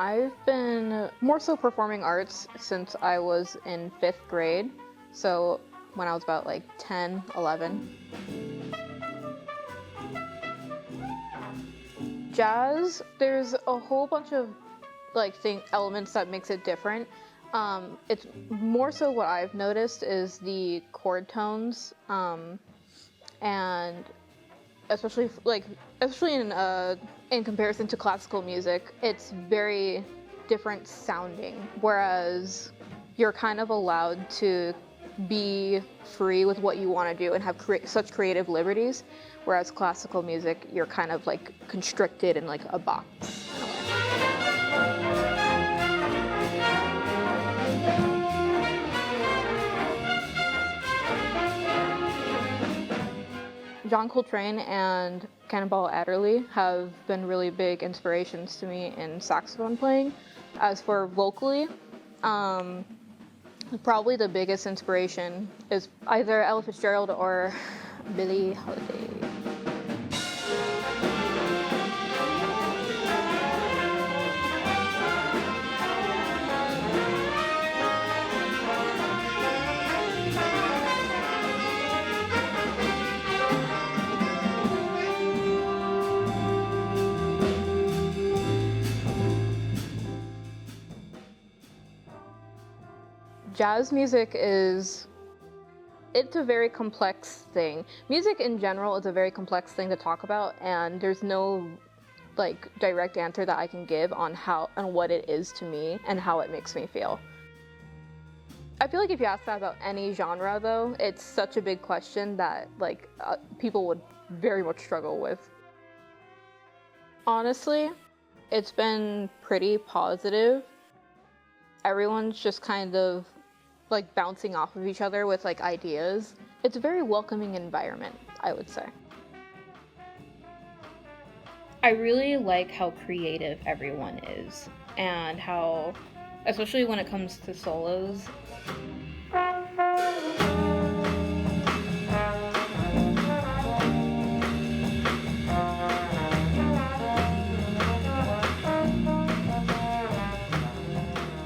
I've been more so performing arts since I was in 5th grade, so when I was about like 10, 11. Jazz, there's a whole bunch of elements that makes it different. It's more so what I've noticed is the chord tones, and especially in comparison to classical music, it's very different sounding. Whereas you're kind of allowed to be free with what you want to do and have such creative liberties. Whereas classical music, you're kind of like constricted in like a box. John Coltrane and Cannonball Adderley have been really big inspirations to me in saxophone playing. As for vocally, probably the biggest inspiration is either Ella Fitzgerald or Billie Holiday. Jazz music it's a very complex thing. Music in general is a very complex thing to talk about, and there's no like direct answer that I can give on what it is to me and how it makes me feel. I feel like if you ask that about any genre though, it's such a big question that people would very much struggle with. Honestly, it's been pretty positive. Everyone's just kind of like bouncing off of each other with like ideas. It's a very welcoming environment, I would say. I really like how creative everyone is, and how, especially when it comes to solos,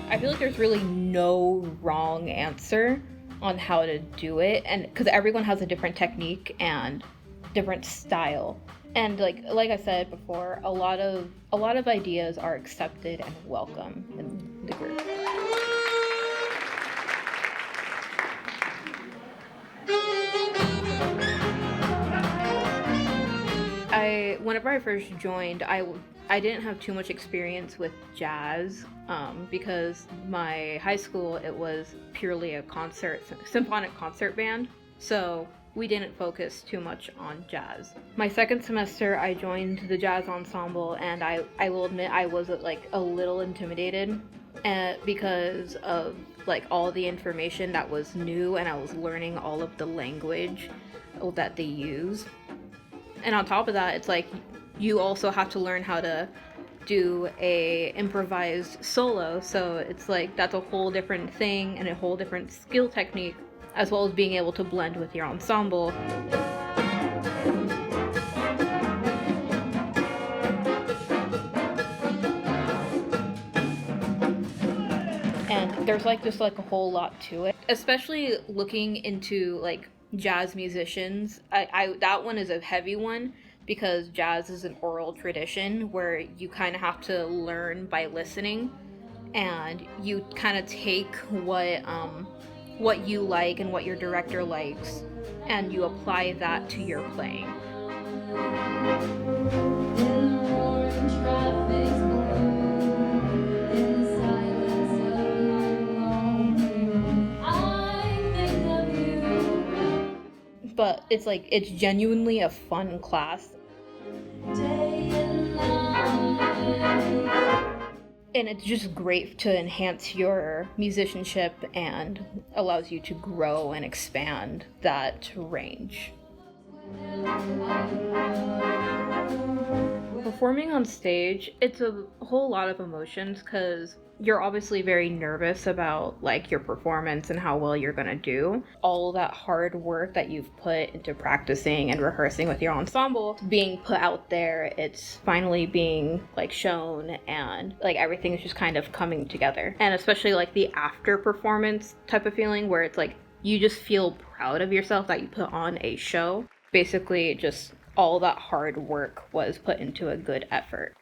I feel like there's really no wrong answer on how to do it, and because everyone has a different technique and different style, and like I said before, a lot of ideas are accepted and welcome in the group. Whenever I first joined, I didn't have too much experience with jazz, because my high school, it was purely a symphonic concert band, so we didn't focus too much on jazz. My second semester, I joined the jazz ensemble, and I will admit I was like a little intimidated, because of like all the information that was new, and I was learning all of the language that they use. And on top of that, it's like you also have to learn how to do a improvised solo, so it's like that's a whole different thing and a whole different skill technique, as well as being able to blend with your ensemble. And there's just a whole lot to it, especially looking into like jazz musicians. That one is a heavy one, because jazz is an oral tradition where you kind of have to learn by listening, and you kind of take what you like and what your director likes, and you apply that to your playing. But it's genuinely a fun class. And it's just great to enhance your musicianship and allows you to grow and expand that range. performing on stage, it's a whole lot of emotions because you're obviously very nervous about like your performance and how well you're going to do. All that hard work that you've put into practicing and rehearsing with your ensemble being put out there, it's finally being like shown, and like everything's just kind of coming together. And especially like the after performance type of feeling where it's like you just feel proud of yourself that you put on a show. Basically, just all that hard work was put into a good effort.